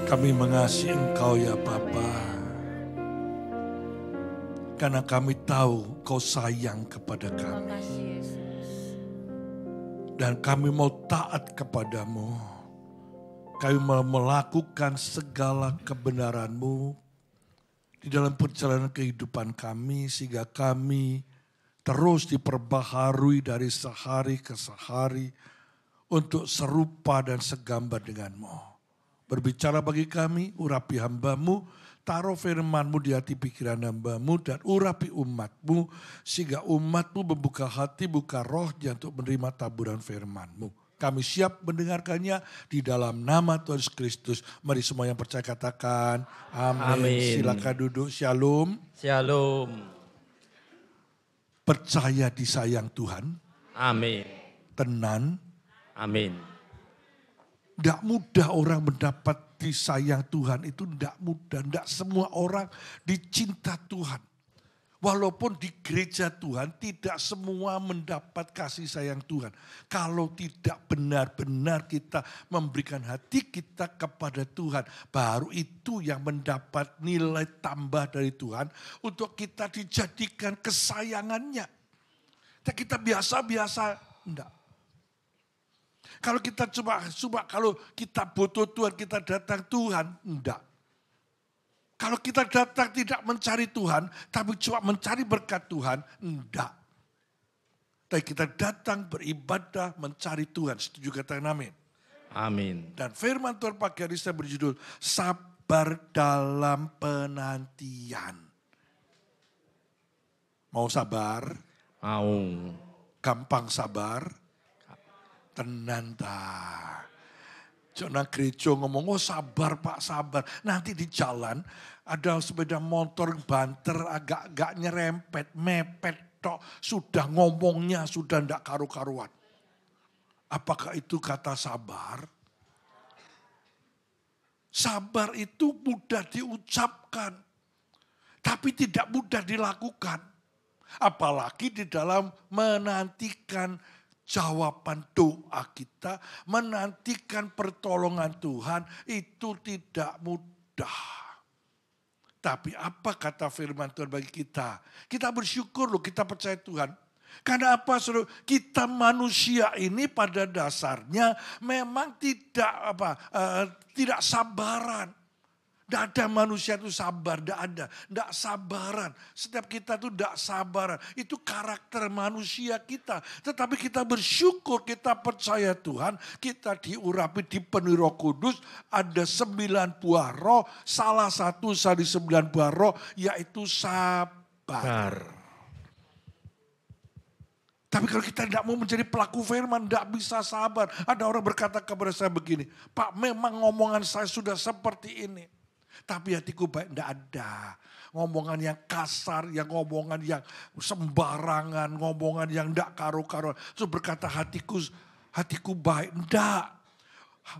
Kami mengasihi Engkau ya Bapa. Karena kami tahu Kau sayang kepada kami. Dan kami mau taat kepadamu. Kami mau melakukan segala kebenaran-Mu di dalam perjalanan kehidupan kami. Sehingga kami terus diperbaharui dari sehari ke sehari untuk serupa dan segambar dengan-Mu. Berbicara bagi kami, urapi hamba-Mu, taruh firman-Mu di hati pikiran hamba-Mu dan urapi umat-Mu, sehingga umat-Mu membuka hati, buka rohnya untuk menerima taburan firman-Mu. Kami siap mendengarkannya di dalam nama Tuhan Yesus Kristus. Mari semua yang percaya katakan amin. Amin. Silakan duduk, shalom. Shalom. Percaya disayang Tuhan. Amin. Tenan. Amin. Tidak mudah orang mendapat disayang Tuhan, itu tidak mudah. Tidak semua orang dicinta Tuhan. Walaupun di gereja Tuhan tidak semua mendapat kasih sayang Tuhan. Kalau tidak benar-benar kita memberikan hati kita kepada Tuhan, baru itu yang mendapat nilai tambah dari Tuhan untuk kita dijadikan kesayangannya. Kita biasa-biasa, enggak. Kalau kita cuma kalau kita butuh Tuhan, kita datang Tuhan, enggak. Kalau kita datang tidak mencari Tuhan, tapi cuma mencari berkat Tuhan, enggak. Tapi kita datang beribadah, mencari Tuhan. Setuju katakan amin? Amin. Dan firman Tuhan pagi hari saya berjudul, sabar dalam penantian. Mau sabar? Mau. Gampang sabar? Tenan ta. Jangan gereja ngomong, oh sabar Pak, sabar. Nanti di jalan ada sepeda motor banter agak nyerempet, mepet tok. Sudah ngomongnya, sudah ndak karu-karuan. Apakah itu kata sabar? Sabar itu mudah diucapkan, tapi tidak mudah dilakukan. Apalagi di dalam menantikan jawaban doa kita, menantikan pertolongan Tuhan, itu tidak mudah. Tapi apa kata firman Tuhan bagi kita? Kita bersyukur loh, kita percaya Tuhan. Karena apa? Saudara? Kita manusia ini pada dasarnya memang tidak sabaran. Tidak ada manusia itu sabar, tidak ada. Tidak sabaran. Setiap kita itu tidak sabaran. Itu karakter manusia kita. Tetapi kita bersyukur, kita percaya Tuhan. Kita diurapi, dipenuhi Roh Kudus. Ada 9 buah roh. Salah satu dari 9 buah roh yaitu sabar. Tapi kalau kita tidak mau menjadi pelaku firman, tidak bisa sabar. Ada orang berkata kepada saya begini, Pak memang ngomongan saya sudah seperti ini. Tapi hatiku baik, tidak ada. Ngomongan yang kasar, yang ngomongan yang sembarangan, ngomongan yang tidak karu-karuan. Terus berkata hatiku baik, tidak.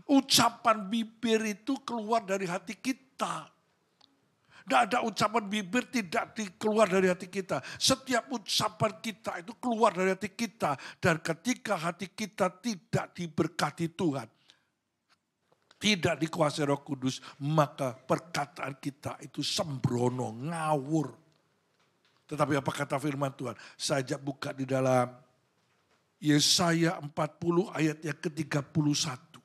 Ucapan bibir itu keluar dari hati kita. Tidak ada ucapan bibir tidak keluar dari hati kita. Setiap ucapan kita itu keluar dari hati kita. Dan ketika hati kita tidak diberkati Tuhan, tidak dikuasai Roh Kudus, maka perkataan kita itu sembrono, ngawur. Tetapi apa kata firman Tuhan? Saya ajak buka di dalam Yesaya 40 ayat yang ke-31.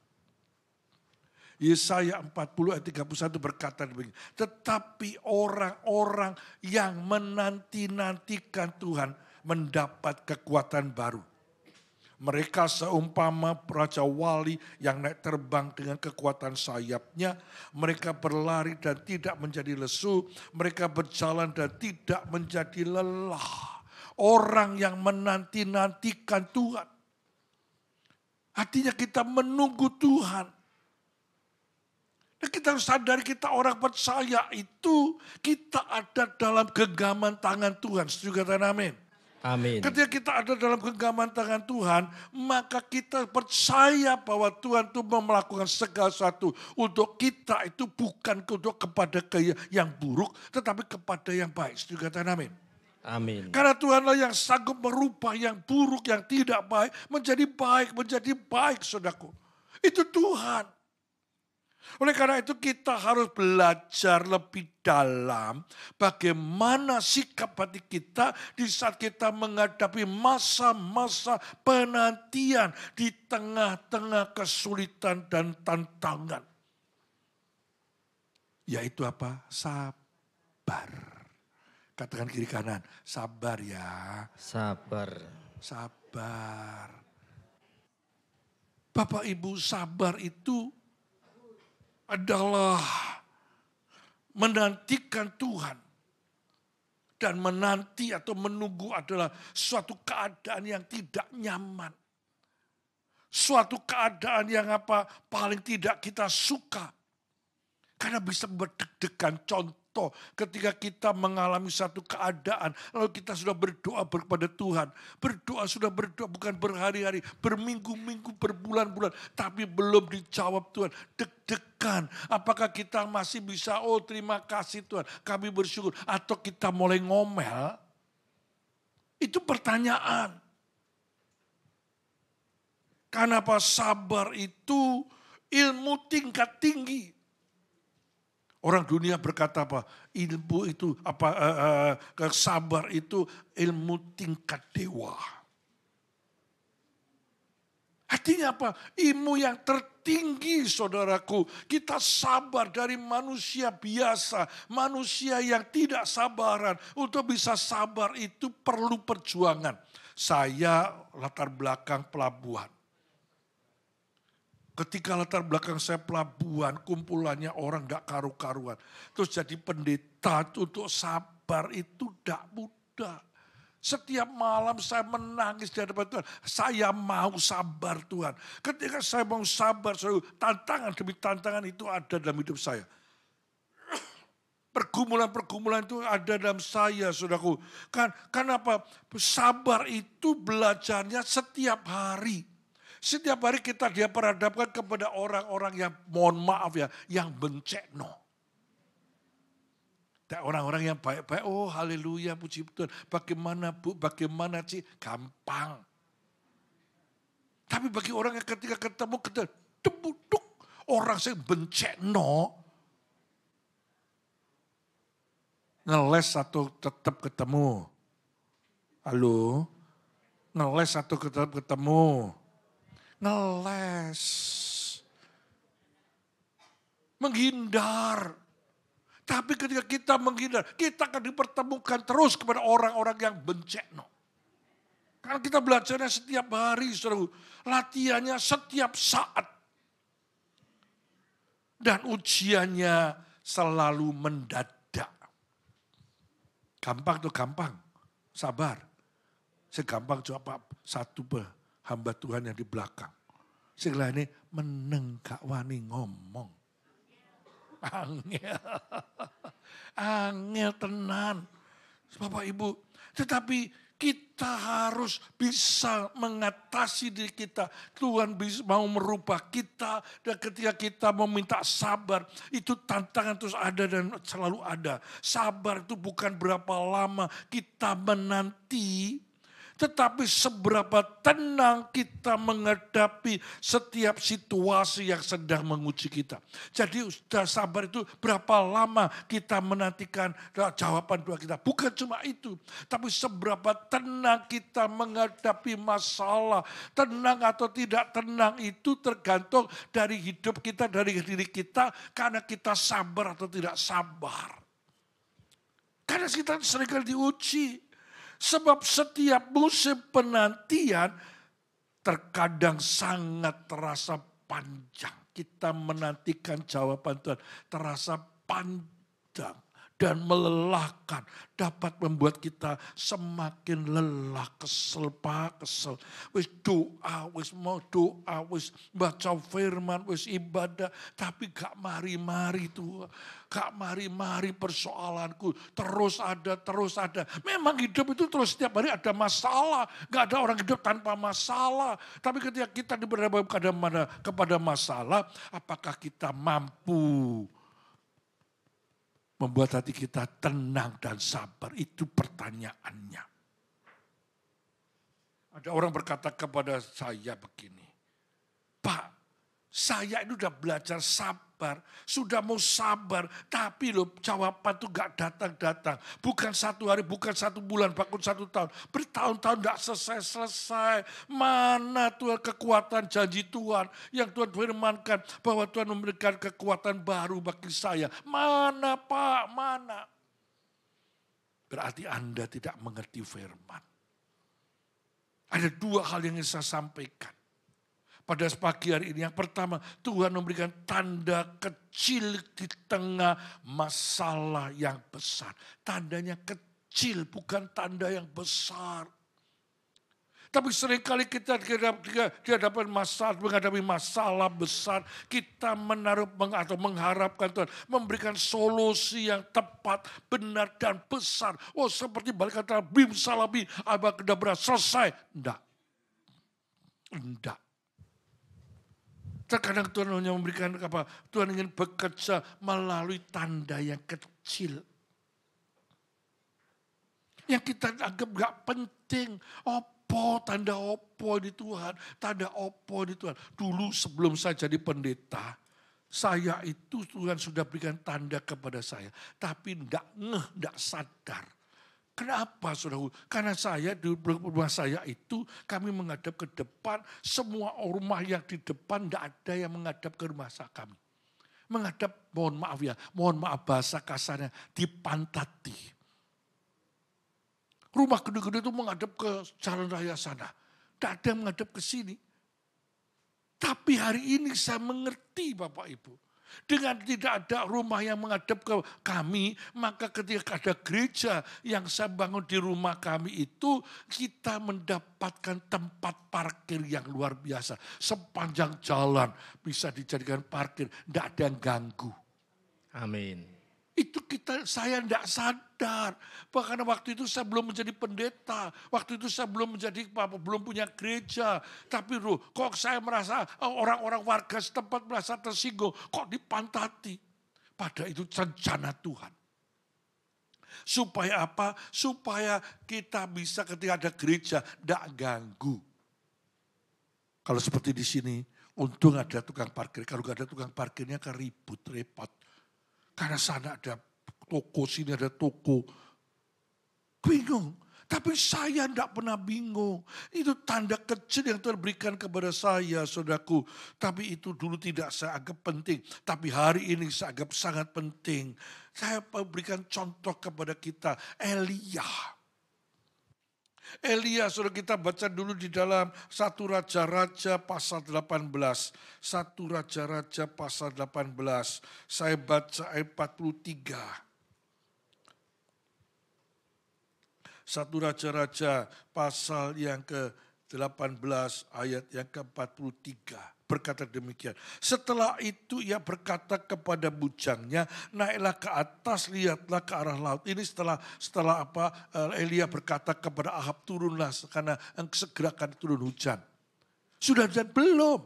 Yesaya 40 ayat 31 berkata begini, tetapi orang-orang yang menanti-nantikan Tuhan mendapat kekuatan baru. Mereka seumpama raja wali yang naik terbang dengan kekuatan sayapnya. Mereka berlari dan tidak menjadi lesu. Mereka berjalan dan tidak menjadi lelah. Orang yang menanti-nantikan Tuhan. Artinya kita menunggu Tuhan. Dan kita harus sadari kita orang percaya itu kita ada dalam genggaman tangan Tuhan. Setuju kata amin? Amin. Ketika kita ada dalam genggaman tangan Tuhan, maka kita percaya bahwa Tuhan itu melakukan segala sesuatu untuk kita itu bukan untuk kepada yang buruk, tetapi kepada yang baik. Setuju kata amin? Amin. Karena Tuhanlah yang sanggup merubah yang buruk, yang tidak baik, menjadi baik, saudaraku. Itu Tuhan. Oleh karena itu kita harus belajar lebih dalam bagaimana sikap hati kita di saat kita menghadapi masa-masa penantian di tengah-tengah kesulitan dan tantangan. Yaitu apa? Sabar. Katakan kiri kanan, sabar ya. Sabar. Sabar. Bapak Ibu, sabar itu adalah menantikan Tuhan. Dan menanti atau menunggu adalah suatu keadaan yang tidak nyaman. Suatu keadaan yang paling tidak kita suka. Karena bisa berdeg-degan. Contoh ketika kita mengalami satu keadaan. Lalu kita sudah berdoa kepada Tuhan. Sudah berdoa bukan berhari-hari. Berminggu-minggu, berbulan-bulan. Tapi belum dijawab Tuhan. Deg-degan. Apakah kita masih bisa, oh terima kasih Tuhan. Kami bersyukur. Atau kita mulai ngomel. Itu pertanyaan. Karena apa? Sabar itu ilmu tingkat tinggi. Orang dunia berkata apa? Ilmu itu sabar itu ilmu tingkat dewa. Artinya apa? Ilmu yang tertinggi saudaraku. Kita sabar dari manusia biasa. Manusia yang tidak sabaran. Untuk bisa sabar itu perlu perjuangan. Saya latar belakang pelabuhan. Ketika latar belakang saya pelabuhan, kumpulannya orang gak karu-karuan. Terus jadi pendeta untuk sabar itu gak mudah. Setiap malam saya menangis di hadapan Tuhan. Saya mau sabar Tuhan. Ketika saya mau sabar, tantangan demi tantangan itu ada dalam hidup saya. Pergumulan-pergumulan itu ada dalam saya, saudaraku. Kenapa? Sabar itu belajarnya setiap hari. Setiap hari kita diperhadapkan kepada orang-orang yang mohon maaf ya, yang bencekno. Dan orang-orang yang baik-baik, oh haleluya puji Tuhan. Bagaimana Bu, bagaimana sih? Gampang. Tapi bagi orang yang ketika ketemu, debuduk. Orang yang bencekno. Ngeles atau tetap ketemu. Halo? Ngeles atau tetap ketemu. Ngeles. Menghindar. Tapi ketika kita menghindar, kita akan dipertemukan terus kepada orang-orang yang bencekno. Karena kita belajarnya setiap hari, saudara. Latihannya setiap saat. Dan ujiannya selalu mendadak. Gampang tuh gampang. Sabar. Segampang coba satu hamba Tuhan yang di belakang. Setelah ini meneng gak wani ngomong. Angel. Angel tenan. Bapak Ibu. Tetapi kita harus bisa mengatasi diri kita. Tuhan mau merubah kita. Dan ketika kita meminta sabar. Itu tantangan terus ada dan selalu ada. Sabar itu bukan berapa lama kita menanti. Tetapi seberapa tenang kita menghadapi setiap situasi yang sedang menguji kita. Jadi sudah sabar itu berapa lama kita menantikan jawaban doa kita. Bukan cuma itu. Tapi seberapa tenang kita menghadapi masalah. Tenang atau tidak tenang itu tergantung dari hidup kita, dari diri kita. Karena kita sabar atau tidak sabar. Karena kita seringkali diuji. Sebab setiap musim penantian terkadang sangat terasa panjang. Kita menantikan jawaban Tuhan terasa panjang dan melelahkan. Dapat membuat kita semakin lelah, kesel. Wis doa, wis mau doa, wis baca firman, wis ibadah. Tapi gak mari-mari Tuhan. Gak mari-mari persoalanku. Terus ada. Memang hidup itu terus setiap hari ada masalah. Gak ada orang hidup tanpa masalah. Tapi ketika kita diberi kepada masalah, apakah kita mampu membuat hati kita tenang dan sabar? Itu pertanyaannya. Ada orang berkata kepada saya begini, Pak, saya ini udah belajar sabar sudah mau sabar, tapi loh jawaban tuh gak datang-datang. Bukan 1 hari, bukan 1 bulan, bahkan 1 tahun. Bertahun-tahun gak selesai-selesai. Mana Tuhan kekuatan janji Tuhan yang Tuhan firmankan bahwa Tuhan memberikan kekuatan baru bagi saya. Mana Pak, mana? Berarti Anda tidak mengerti firman. Ada 2 hal yang ingin saya sampaikan pada pagi hari ini. Yang pertama, Tuhan memberikan tanda kecil di tengah masalah yang besar. Tandanya kecil, bukan tanda yang besar. Tapi seringkali kita menghadapi masalah besar, kita menaruh atau mengharapkan Tuhan memberikan solusi yang tepat, benar dan besar. Oh, seperti balik kata bim salabi, abakadabra, selesai. Enggak. Terkadang Tuhan hanya memberikan apa? Tuhan ingin bekerja melalui tanda yang kecil. Yang kita anggap gak penting. Tanda opo di Tuhan, tanda opo di Tuhan. Dulu sebelum saya jadi pendeta, saya itu Tuhan sudah berikan tanda kepada saya. Tapi enggak sadar. Kenapa saudara? Karena saya di rumah saya itu kami menghadap ke depan, semua rumah yang di depan enggak ada yang menghadap ke rumah kami. Menghadap, mohon maaf bahasa kasarnya, dipantati. Rumah gede-gede itu menghadap ke jalan raya sana. Tidak ada yang menghadap ke sini. Tapi hari ini saya mengerti Bapak Ibu. Dengan tidak ada rumah yang menghadap ke kami, maka ketika ada gereja yang saya bangun di rumah kami itu, kita mendapatkan tempat parkir yang luar biasa. Sepanjang jalan bisa dijadikan parkir, tidak ada yang ganggu. Amin. Itu saya tidak sadar. Bahkan waktu itu saya belum menjadi pendeta. Waktu itu saya belum punya gereja. Tapi kok saya merasa orang-orang warga setempat merasa tersinggung. Kok dipantati? Padahal itu rencana Tuhan. Supaya apa? Supaya kita bisa ketika ada gereja tidak ganggu. Kalau seperti di sini, untung ada tukang parkir. Kalau nggak ada tukang parkirnya kan repot. Karena sana ada toko, sini ada toko. Bingung. Tapi saya tidak pernah bingung. Itu tanda kecil yang Tuhan berikan kepada saya, saudaraku. Tapi itu dulu tidak saya anggap penting. Tapi hari ini saya anggap sangat penting. Saya berikan contoh kepada kita. Elia, saudara, kita baca dulu di dalam 1 Raja-Raja pasal 18. 1 Raja-Raja pasal 18. Saya baca ayat 43. 1 Raja-Raja pasal yang ke-18 ayat yang ke-43. Berkata demikian. Setelah itu ia berkata kepada bujangnya, naiklah ke atas, lihatlah ke arah laut. Ini setelah Elia berkata kepada Ahab, turunlah karena segera akan turun hujan. Sudah hujan? Belum.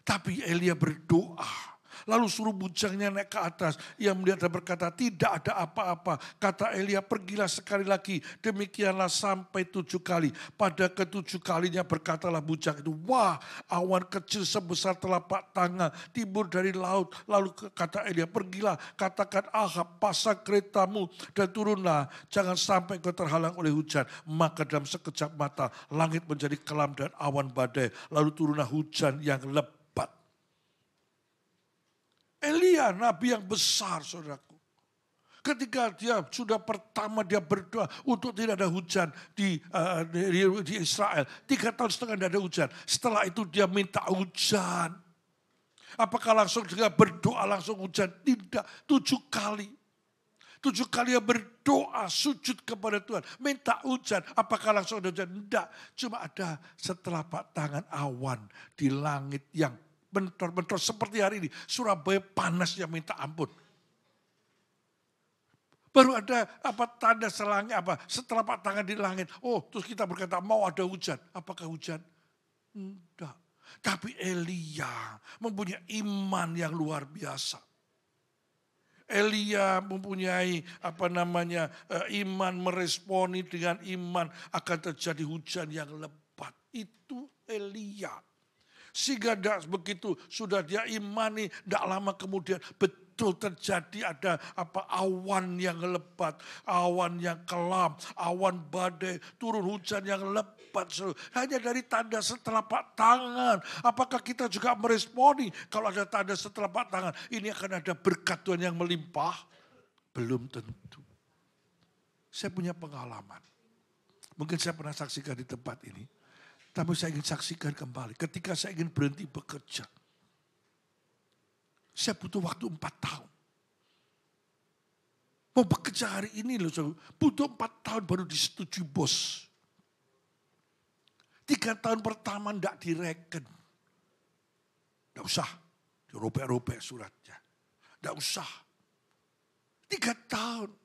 Tapi Elia berdoa. Lalu suruh bujangnya naik ke atas. Ia melihat dan berkata, tidak ada apa-apa. Kata Elia, pergilah sekali lagi. Demikianlah sampai 7 kali. Pada ke-7 kalinya berkatalah bujang itu, wah, awan kecil sebesar telapak tangan timbul dari laut. Lalu kata Elia, pergilah, katakan Ahab, pasang keretamu dan turunlah. Jangan sampai kau terhalang oleh hujan. Maka dalam sekejap mata, langit menjadi kelam dan awan badai. Lalu turunlah hujan yang lebat. Elia, nabi yang besar, saudaraku. Ketika dia sudah pertama dia berdoa untuk tidak ada hujan di Israel. 3,5 tahun tidak ada hujan. Setelah itu dia minta hujan. Apakah langsung dia berdoa langsung hujan? Tidak, 7 kali. 7 kali dia berdoa, sujud kepada Tuhan. Minta hujan. Apakah langsung ada hujan? Tidak. Cuma ada setelapak tangan awan di langit yang bentor-bentor seperti hari ini. Surabaya panas yang minta ampun. Baru ada tanda selangit setelapak tangan di langit. Oh, terus kita berkata mau ada hujan. Apakah hujan? Enggak. Tapi Elia mempunyai iman yang luar biasa. Elia mempunyai iman, meresponi dengan iman akan terjadi hujan yang lebat. Itu Elia. Sehingga tidak begitu sudah dia imani, tidak lama kemudian betul terjadi ada awan yang lebat, awan yang kelam, awan badai, turun hujan yang lebat. Hanya dari tanda setelapak tangan. Apakah kita juga meresponi kalau ada tanda setelapak tangan, ini akan ada berkat Tuhan yang melimpah? Belum tentu. Saya punya pengalaman. Mungkin saya pernah saksikan di tempat ini. Tapi saya ingin saksikan kembali. Ketika saya ingin berhenti bekerja. Saya butuh waktu 4 tahun. Mau bekerja hari ini loh. Butuh 4 tahun baru disetujui bos. 3 tahun pertama enggak direken. Enggak usah. Dirobek-robek suratnya. Enggak usah. 3 tahun.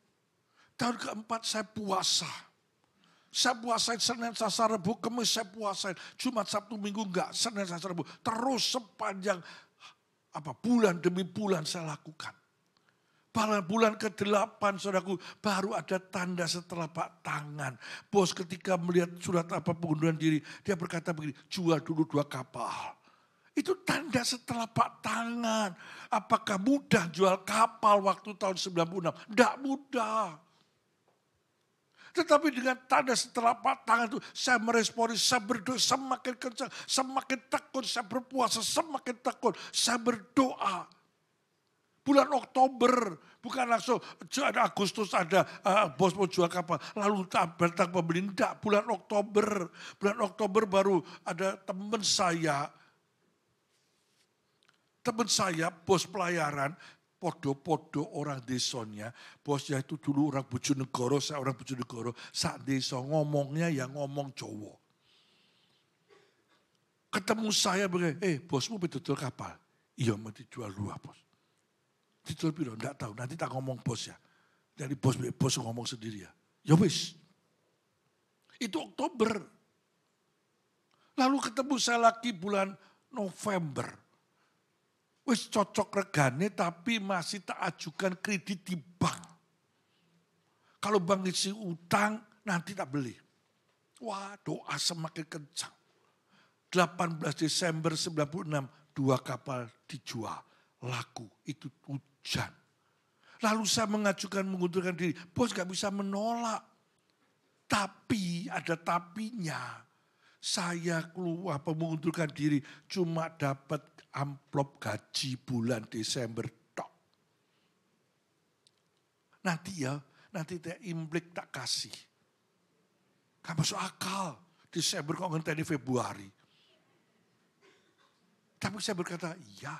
Tahun keempat saya puasa. Saya puasain Senin, Selasa, Rabu, Kamis saya puasain. Jumat, Sabtu, Minggu enggak. Senin, Selasa, Rabu. Terus sepanjang bulan demi bulan saya lakukan. Pada bulan ke-8 saudaraku baru ada tanda setelapak tangan. Bos ketika melihat surat pengunduran diri. Dia berkata begini, jual dulu 2 kapal. Itu tanda setelapak tangan. Apakah mudah jual kapal waktu tahun 96? Enggak mudah. Tetapi dengan tanda setelapak tangan itu saya meresponi, saya berdoa semakin kencang, semakin tekun, saya berpuasa semakin tekun, saya berdoa. Bulan Oktober, bukan langsung ada Agustus ada bos mau jual kapal, lalu datang pembeli, enggak, bulan Oktober baru ada teman saya bos pelayaran, podo-podo orang desanya, bosnya itu dulu orang Bojonegoro, saya orang Bojonegoro, saat desa ngomongnya ya ngomong Jawa. Ketemu saya begini, bosmu betul kapal? Iya mau dijual 2 bos. Dijual piro? Enggak tahu, nanti tak ngomong bos ya. Jadi bos ngomong sendiri ya. Ya wis. Itu Oktober. Lalu ketemu saya lagi bulan November. Wis cocok regane tapi masih tak ajukan kredit di bank. Kalau bank isi utang nanti tak beli. Wah doa semakin kencang. 18 Desember 96 2 kapal dijual. Laku itu hujan. Lalu saya mengajukan mengundurkan diri. Bos gak bisa menolak. Tapi ada tapinya. Saya keluar mengundurkan diri cuma dapat amplop gaji bulan Desember tok. Nanti Imlek tak kasih. Gak masuk akal. Desember kok ngenteni Februari. Tapi saya berkata, iya.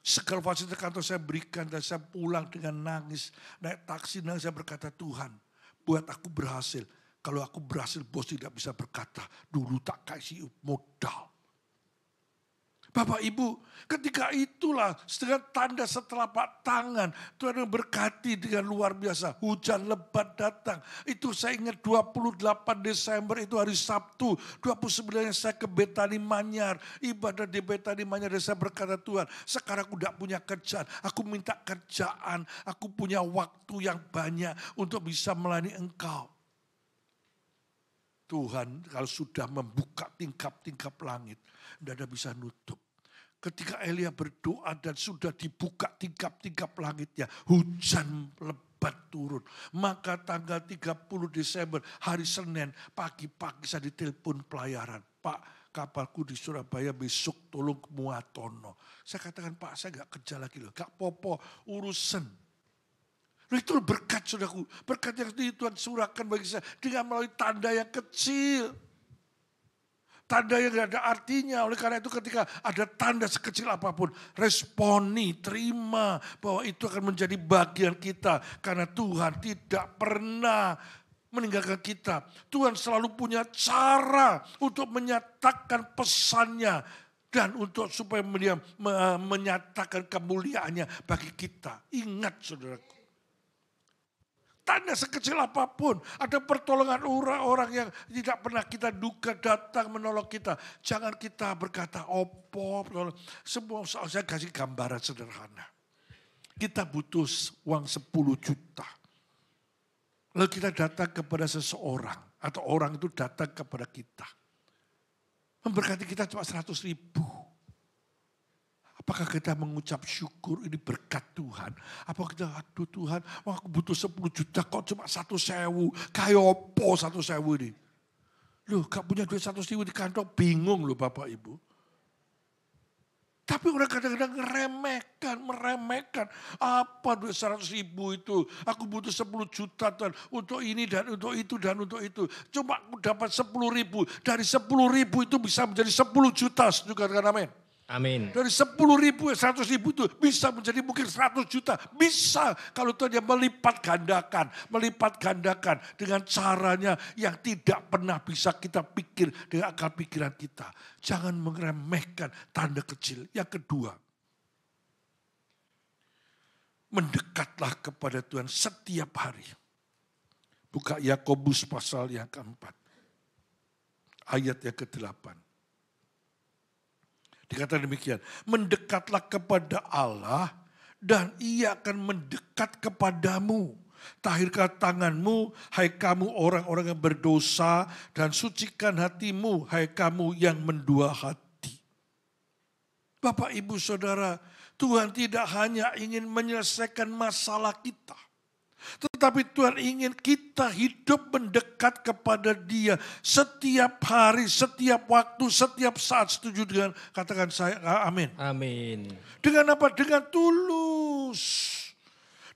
Segala fasilitas kantor saya berikan dan saya pulang dengan nangis. Naik taksi nangis saya berkata, Tuhan buat aku berhasil. Kalau aku berhasil bos tidak bisa berkata, dulu tak kasih modal. Bapak Ibu, ketika itulah dengan tanda setelapak tangan, Tuhan berkati dengan luar biasa. Hujan lebat datang. Itu saya ingat 28 Desember itu hari Sabtu. 29 saya ke Betani Manyar. Ibadah di Betani Manyar dan saya berkata, Tuhan sekarang aku tidak punya kerjaan. Aku minta kerjaan. Aku punya waktu yang banyak untuk bisa melayani Engkau. Tuhan kalau sudah membuka tingkap-tingkap langit, tidak ada bisa nutup. Ketika Elia berdoa dan sudah dibuka tingkap-tingkap langitnya, hujan lebat turun. Maka tanggal 30 Desember, hari Senin, pagi-pagi saya ditelepon pelayaran. Pak, kapalku di Surabaya besok tolong muatono. Saya katakan, Pak saya gak kerja lagi loh, gak popo urusan. Nah, itu berkat saudaraku, berkat yang Tuhan surahkan bagi saya dengan melalui tanda yang kecil. Tanda yang tidak ada artinya, oleh karena itu ketika ada tanda sekecil apapun, responi, terima bahwa itu akan menjadi bagian kita. Karena Tuhan tidak pernah meninggalkan kita. Tuhan selalu punya cara untuk menyatakan pesannya. Dan untuk supaya dia menyatakan kemuliaannya bagi kita. Ingat saudaraku. Tanda sekecil apapun, ada pertolongan orang yang tidak pernah kita duga datang menolong kita. Jangan kita berkata, opo, semua saya kasih gambaran sederhana. Kita butuh uang 10 juta. Lalu kita datang kepada seseorang, atau orang itu datang kepada kita. memberkati kita cuma 100.000. Apakah kita mengucap syukur ini berkat Tuhan? Apakah kita, aduh Tuhan, aku butuh 10 juta kok cuma 100.000. Kayak apa 100.000 ini? Loh, gak punya duit 100.000 di kantong, bingung loh Bapak Ibu. Tapi orang kadang-kadang meremehkan. Apa duit 100.000 itu? Aku butuh 10 juta Tuhan untuk ini dan untuk itu dan untuk itu. Cuma aku dapat 10.000. Dari 10.000 itu bisa menjadi 10 juta. Juga kan amin. Amin. Dari 10.000, 100.000 itu bisa menjadi mungkin 100 juta. Bisa kalau Tuhan yang melipat gandakan dengan caranya yang tidak pernah bisa kita pikir dengan akal pikiran kita. Jangan meremehkan tanda kecil. Yang kedua, mendekatlah kepada Tuhan setiap hari. Buka Yakobus pasal yang keempat, ayat yang ke-8. Dikatakan demikian, mendekatlah kepada Allah dan ia akan mendekat kepadamu. Tahirkan tanganmu, hai kamu orang-orang yang berdosa, dan sucikan hatimu, hai kamu yang mendua hati. Bapak, Ibu, Saudara, Tuhan tidak hanya ingin menyelesaikan masalah kita, tetapi Tuhan ingin kita hidup mendekat kepada Dia setiap hari, setiap waktu, setiap saat. Setuju dengan katakan saya, amin. Amin. Dengan apa? Dengan tulus,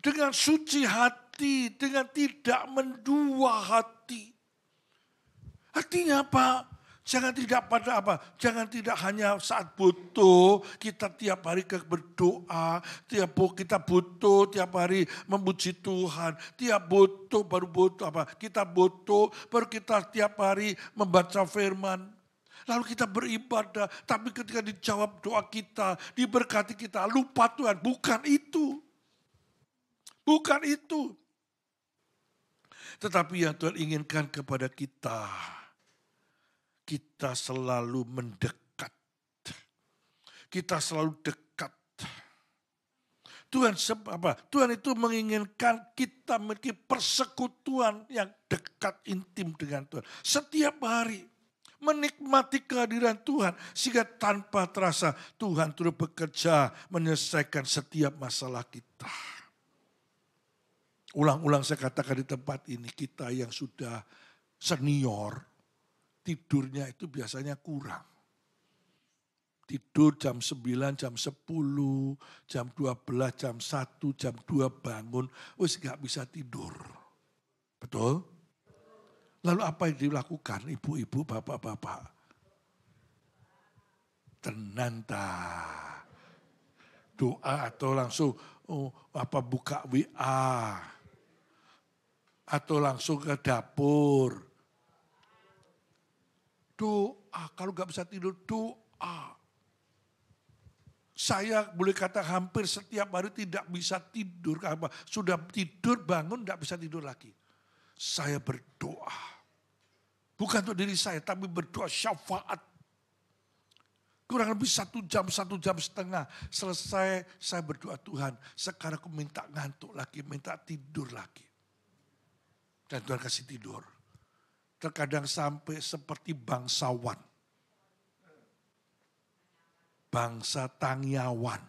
dengan suci hati, dengan tidak mendua hati. Artinya apa? Jangan tidak pada apa? Jangan tidak hanya saat butuh kita tiap hari berdoa, kita butuh tiap hari memuji Tuhan, tiap butuh baru butuh apa? Kita butuh baru kita tiap hari membaca firman. Lalu kita beribadah, tapi ketika dijawab doa kita, diberkati kita, lupa Tuhan. Bukan itu. Bukan itu. Tetapi yang Tuhan inginkan kepada kita selalu mendekat. Kita selalu dekat. Tuhan itu menginginkan kita memiliki persekutuan yang dekat, intim dengan Tuhan. Setiap hari menikmati kehadiran Tuhan sehingga tanpa terasa Tuhan turut bekerja menyelesaikan setiap masalah kita. Ulang-ulang saya katakan di tempat ini, kita yang sudah senior, tidurnya itu biasanya kurang. Tidur jam 9, jam 10, jam 12, jam 1, jam 2 bangun, wis gak bisa tidur. Betul? Lalu apa yang dilakukan ibu-ibu, bapak-bapak? Tenanta. Doa atau langsung buka WA. Atau langsung ke dapur. Doa, kalau gak bisa tidur, doa. Saya boleh kata hampir setiap hari tidak bisa tidur. Karena sudah tidur, bangun, gak bisa tidur lagi. Saya berdoa. Bukan untuk diri saya, tapi berdoa syafaat. Kurang lebih 1 jam, 1 jam setengah. Selesai saya berdoa, Tuhan, sekarang aku minta ngantuk lagi, minta tidur lagi. Dan Tuhan kasih tidur. Terkadang sampai seperti bangsawan. Bangsa Tangyawan.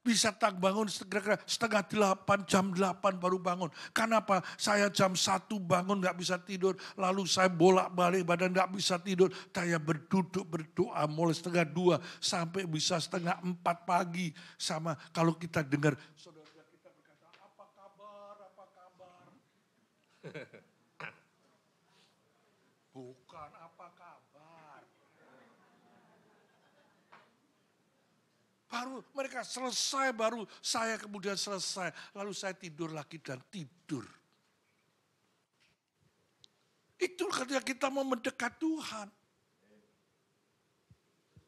Bisa bangun setengah 8, jam 8 baru bangun. Kenapa? Saya jam 1 bangun gak bisa tidur. Lalu saya bolak-balik badan gak bisa tidur. Saya berduduk berdoa mulai setengah 2 sampai bisa setengah 4 pagi. Sama kalau kita dengar saudara kita berkata, apa kabar? Bukan apa kabar. Baru mereka selesai, baru saya kemudian selesai. Lalu saya tidur lagi dan tidur. Itu ketika kita mau mendekat Tuhan.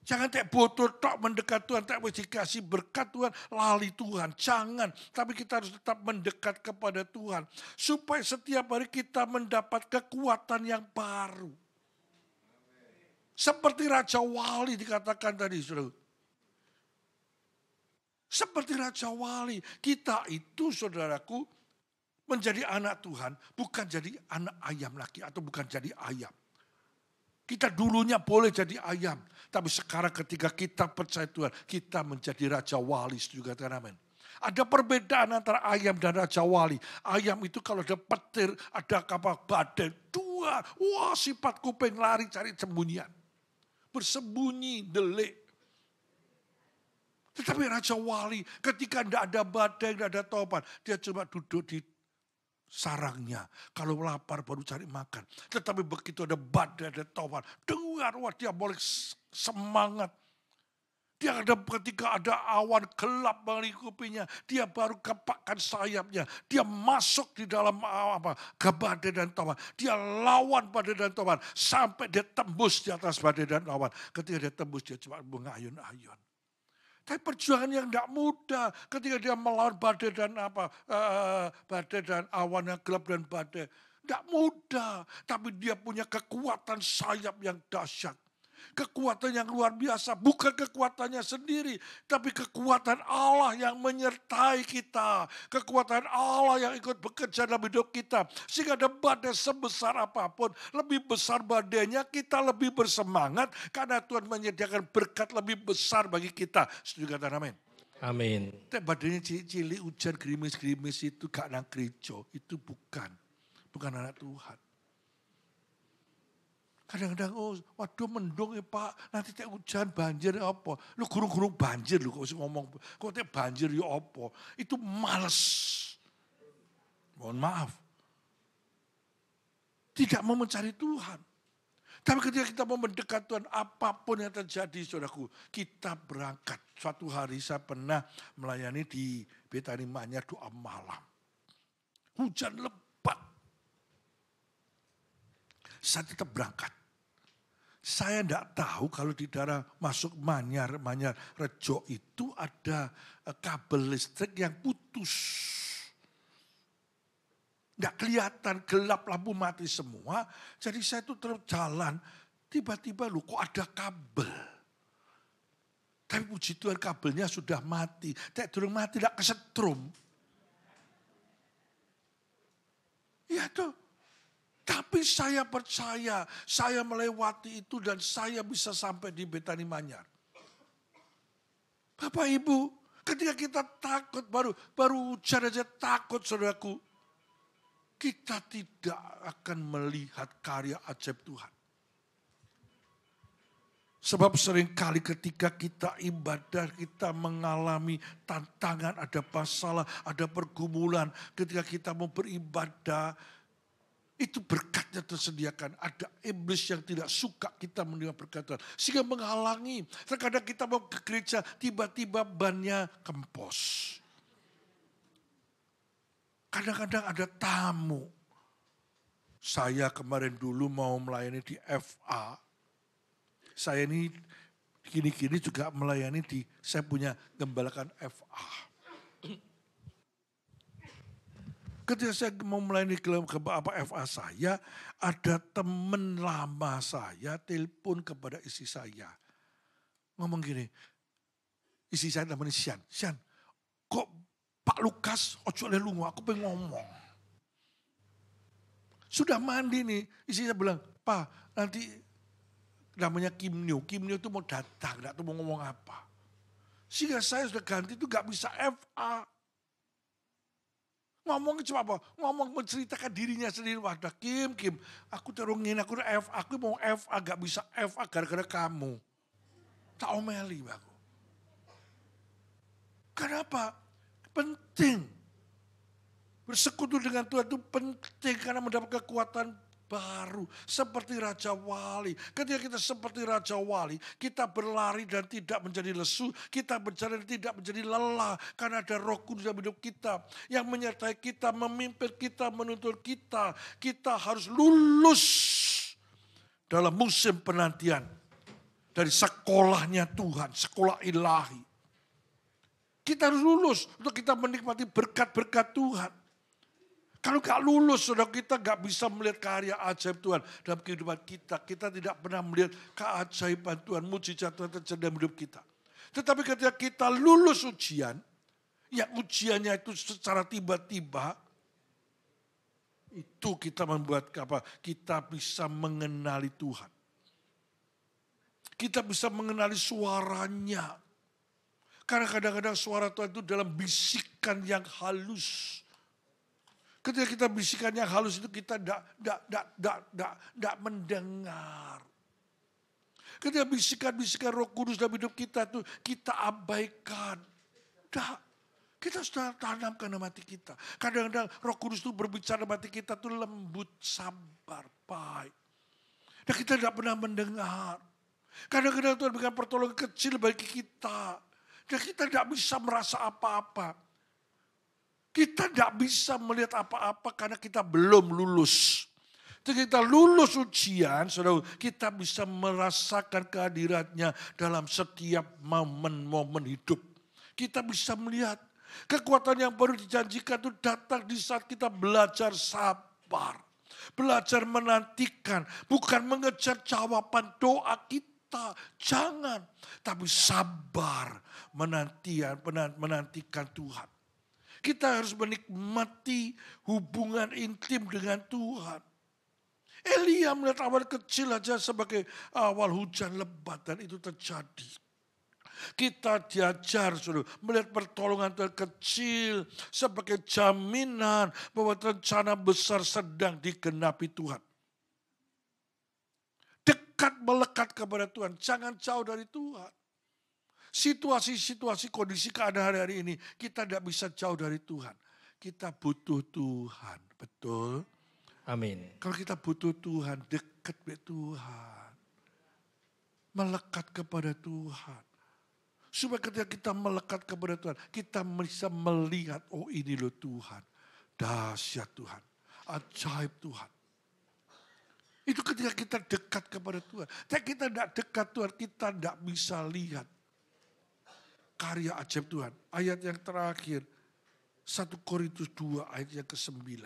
Jangan tak botol tok mendekat Tuhan, tak dikasih berkat Tuhan, lali Tuhan. Jangan, tapi kita harus tetap mendekat kepada Tuhan. Supaya setiap hari kita mendapat kekuatan yang baru. Seperti Raja Wali dikatakan tadi, saudara. Seperti Raja Wali, kita itu saudaraku menjadi anak Tuhan, bukan jadi anak ayam lagi atau bukan jadi ayam. Kita dulunya boleh jadi ayam. Tapi sekarang ketika kita percaya Tuhan, kita menjadi Raja Wali. Juga katakan amin. Ada perbedaan antara ayam dan Raja Wali. Ayam itu kalau ada petir, ada kapal badai, dua. Wah, sifat kuping lari cari sembunyian. Bersembunyi, delik. Tetapi Raja Wali ketika tidak ada badai, tidak ada topan, dia cuma duduk di sarangnya. Kalau lapar baru cari makan. Tetapi begitu ada badai, ada topan, dengar, wah dia boleh semangat. Dia ada ketika ada awan gelap melingkupinya, dia baru kepakkan sayapnya. Dia masuk di dalam badai dan topan. Dia lawan badai dan topan sampai dia tembus di atas badai dan topan. Ketika dia tembus dia cuma mengayun-ayun. Tapi perjuangan yang tidak mudah ketika dia melawan badai dan badai dan awan yang gelap dan badai. Tidak mudah, tapi dia punya kekuatan sayap yang dahsyat. Kekuatan yang luar biasa, bukan kekuatannya sendiri, tapi kekuatan Allah yang menyertai kita. Kekuatan Allah yang ikut bekerja dalam hidup kita. Sehingga ada badai sebesar apapun, lebih besar badainya, kita lebih bersemangat karena Tuhan menyediakan berkat lebih besar bagi kita. Setuju kata amin? Amin. Tapi badainya cilik-cilik, hujan gerimis-gerimis itu gak nang gereja, itu bukan anak Tuhan. Kadang-kadang, waduh mendung ya Pak, nanti tak hujan banjir ya apa. Lu gurung-gurung banjir lu, kok usah ngomong, kok tak banjir ya apa. Itu males. Mohon maaf. Tidak mau mencari Tuhan. Tapi ketika kita mau mendekat Tuhan, apapun yang terjadi saudaraku, kita berangkat. Suatu hari saya pernah melayani di Betani Manyar doa malam. Hujan lebat. Saya tetap berangkat. Saya tidak tahu kalau di daerah masuk Manyar Rejo itu ada kabel listrik yang putus. Tidak kelihatan, gelap, lampu mati semua. Jadi saya itu terus jalan, tiba-tiba lu kok ada kabel. Tapi puji Tuhan kabelnya sudah mati. Tidak turun mati, tidak kesetrum. Ya tuh. Tapi saya percaya, saya melewati itu dan saya bisa sampai di Betani Manyar. Bapak Ibu, ketika kita takut, baru hujan aja takut saudaraku. Kita tidak akan melihat karya ajaib Tuhan. Sebab seringkali ketika kita ibadah, kita mengalami tantangan, ada masalah, ada pergumulan. Ketika kita mau beribadah, itu berkatnya tersediakan. Ada iblis yang tidak suka kita menerima berkat Tuhan. Sehingga menghalangi. Terkadang kita mau ke gereja, tiba-tiba bannya kempos. Kadang-kadang ada tamu. Saya kemarin dulu mau melayani di FA. Saya ini gini-gini juga melayani saya punya gembalakan FA. Ketika saya mau melayani ke FA saya, ada teman lama saya telepon kepada istri saya. Ngomong gini, istri saya namanya Sian, kok Pak Lukas ojo le lungo, aku pengen ngomong. Sudah mandi nih, istri saya bilang, Pak nanti namanya Kimnyo itu mau datang, gak tahu mau ngomong apa. Sehingga saya sudah ganti itu gak bisa FA. Ngomong cuma apa? Ngomong menceritakan dirinya sendiri. Wadah Kim, aku terungin, aku FA, aku mau FA, gak bisa FA gara-gara kamu. Tak omeli aku. Kenapa? Penting. Bersekutu dengan Tuhan itu penting karena mendapat kekuatan baru. Seperti Raja Wali. Ketika kita seperti Raja Wali, kita berlari dan tidak menjadi lesu. Kita berjalan dan tidak menjadi lelah. Karena ada Roh Kudus dalam hidup kita. Yang menyertai kita, memimpin kita, menuntun kita. Kita harus lulus dalam musim penantian. Dari sekolahnya Tuhan, sekolah ilahi. Kita harus lulus untuk kita menikmati berkat-berkat Tuhan. Kalau gak lulus, saudara kita gak bisa melihat karya ajaib Tuhan dalam kehidupan kita. Kita tidak pernah melihat keajaiban Tuhan, mujizat Tuhan terjadi dalam hidup kita. Tetapi ketika kita lulus ujian, yang ujiannya itu secara tiba-tiba, itu kita membuat apa? Kita bisa mengenali Tuhan. Kita bisa mengenali suaranya. Karena kadang-kadang suara Tuhan itu dalam bisikan yang halus. Ketika kita bisikan yang halus itu kita tidak mendengar. Ketika bisikan-bisikan Roh Kudus dalam hidup kita itu kita abaikan. Kita sudah tanamkan dalam hati kita. Kadang-kadang Roh Kudus itu berbicara dalam hati kita itu lembut, sabar, baik. Dan kita tidak pernah mendengar. Kadang-kadang Tuhan berikan pertolongan kecil bagi kita. Dan kita tidak bisa merasa apa-apa. Kita tidak bisa melihat apa-apa karena kita belum lulus. Ketika kita lulus ujian, saudara, kita bisa merasakan kehadirannya dalam setiap momen-momen hidup. Kita bisa melihat kekuatan yang baru dijanjikan itu datang di saat kita belajar sabar. Belajar menantikan, bukan mengejar jawaban doa kita. Jangan, tapi sabar menantikan Tuhan. Kita harus menikmati hubungan intim dengan Tuhan. Elia melihat awal kecil aja sebagai awal hujan lebat dan itu terjadi. Kita diajar suruh melihat pertolongan Tuhan kecil sebagai jaminan bahwa rencana besar sedang digenapi Tuhan. Dekat melekat kepada Tuhan, jangan jauh dari Tuhan. Situasi-situasi kondisi keadaan hari ini kita tidak bisa jauh dari Tuhan. Kita butuh Tuhan, betul? Amin. Kalau kita butuh Tuhan, dekat dengan Tuhan. Melekat kepada Tuhan. Supaya ketika kita melekat kepada Tuhan, kita bisa melihat, oh ini loh Tuhan. Dahsyat Tuhan. Ajaib Tuhan. Itu ketika kita dekat kepada Tuhan. Tapi kita tidak dekat Tuhan, kita tidak bisa lihat karya ajaib Tuhan. Ayat yang terakhir, 1 Korintus 2 ayat yang ke-9.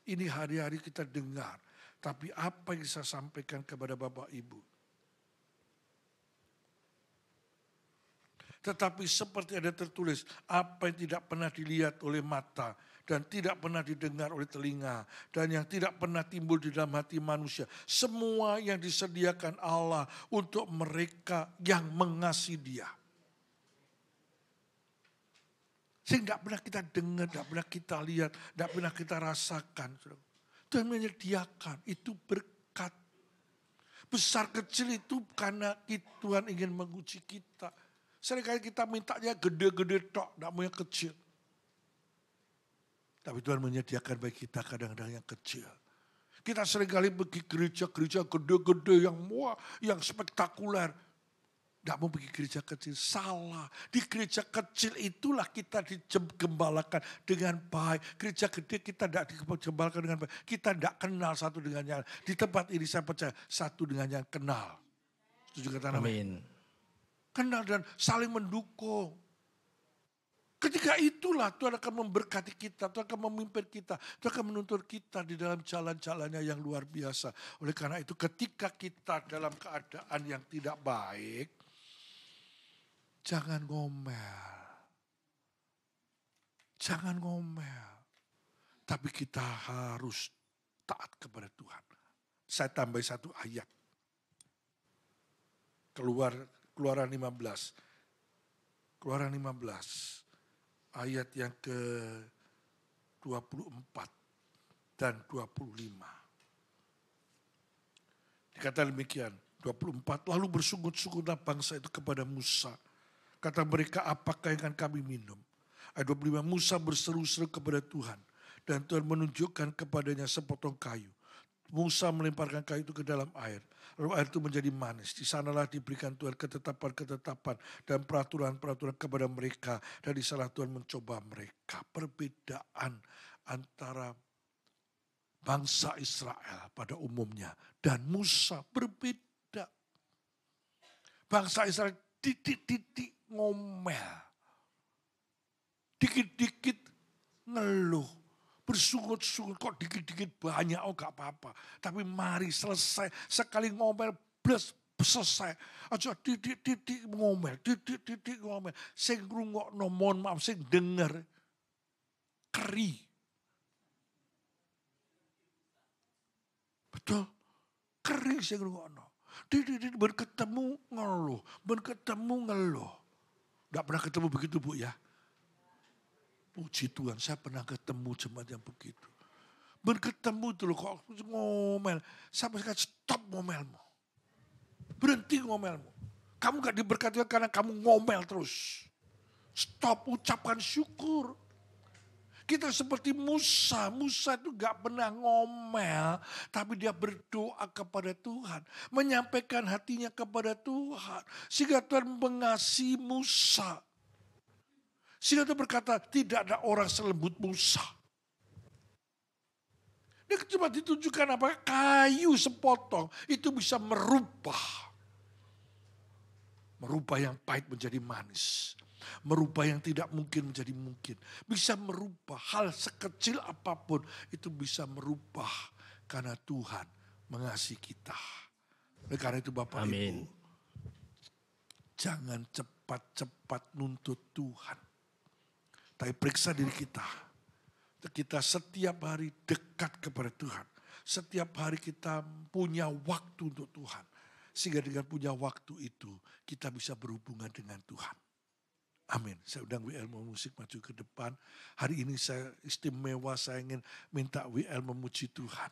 Ini hari-hari kita dengar. Tapi apa yang saya sampaikan kepada Bapak Ibu? Tetapi seperti ada tertulis, apa yang tidak pernah dilihat oleh mata dan tidak pernah didengar oleh telinga dan yang tidak pernah timbul di dalam hati manusia. Semua yang disediakan Allah untuk mereka yang mengasihi Dia. Sehingga tidak pernah kita dengar, tidak pernah kita lihat, tidak pernah kita rasakan. Tuhan menyediakan, itu berkat. Besar kecil itu karena Tuhan ingin menguji kita. Seringkali kita mintanya gede-gede tok, tidak mau yang kecil. Tapi Tuhan menyediakan bagi kita kadang-kadang yang kecil. Kita seringkali pergi gereja-gereja gede-gede yang spektakuler. Tidak mau pergi gereja kecil, salah. Di gereja kecil itulah kita digembalakan dengan baik. Gereja gede kita tidak digembalakan dengan baik. Kita tidak kenal satu dengan yang lain. Di tempat ini saya percaya satu dengan yang kenal. Setuju kata Amin. Kenal dan saling mendukung. Ketika itulah Tuhan akan memberkati kita, Tuhan akan memimpin kita, Tuhan akan menuntun kita di dalam jalan-jalannya yang luar biasa. Oleh karena itu ketika kita dalam keadaan yang tidak baik, jangan ngomel. Jangan ngomel. Tapi kita harus taat kepada Tuhan. Saya tambah satu ayat. Keluaran 15. Keluaran 15. Ayat yang ke-24 dan 25. Dikatakan demikian, 24, lalu bersungut-sungutlah bangsa itu kepada Musa. Kata mereka, apakah yang akan kami minum? Ayat 25, Musa berseru-seru kepada Tuhan. Dan Tuhan menunjukkan kepadanya sepotong kayu. Musa melemparkan kayu itu ke dalam air. Lalu air itu menjadi manis. Di sanalah diberikan Tuhan ketetapan-ketetapan dan peraturan-peraturan kepada mereka. Dan di sana Tuhan mencoba mereka. Perbedaan antara bangsa Israel pada umumnya dan Musa berbeda. Bangsa Israel titik-titik ngomel. Dikit-dikit ngeluh. Bersungut-sungut kok dikit-dikit banyak, oh gak apa-apa. Tapi mari selesai, sekali ngomel, plus selesai. Aja titik-titik ngomel, titik-titik ngomel. Sing ngrungokno, mohon maaf, sing denger, keri. Betul, keri sing ngrungokno. Berketemu ngeluh, berketemu ngeluh. Gak pernah ketemu begitu Bu ya. Puji Tuhan, saya pernah ketemu jemaat yang begitu. Berketemu itu loh kok ngomel. Sampai sekarang stop ngomelmu. Berhenti ngomelmu. Kamu gak diberkati karena kamu ngomel terus. Stop, ucapkan syukur. Kita seperti Musa. Musa itu gak pernah ngomel. Tapi dia berdoa kepada Tuhan. Menyampaikan hatinya kepada Tuhan. Sehingga Tuhan mengasihi Musa. Sehingga Tuhan berkata tidak ada orang selembut Musa. Dia cuma ditunjukkan apa? Kayu sepotong itu bisa merubah. Merubah yang pahit menjadi manis. Merubah yang tidak mungkin menjadi mungkin. Bisa merubah hal sekecil apapun. Itu bisa merubah karena Tuhan mengasihi kita. Oleh karena itu Bapak Amin. Ibu. Jangan cepat-cepat nuntut Tuhan. Tapi periksa diri kita. Kita setiap hari dekat kepada Tuhan. Setiap hari kita punya waktu untuk Tuhan. Sehingga dengan punya waktu itu kita bisa berhubungan dengan Tuhan. Amin. Saya undang WL Musik maju ke depan. Hari ini saya istimewa, saya ingin minta WL memuji Tuhan.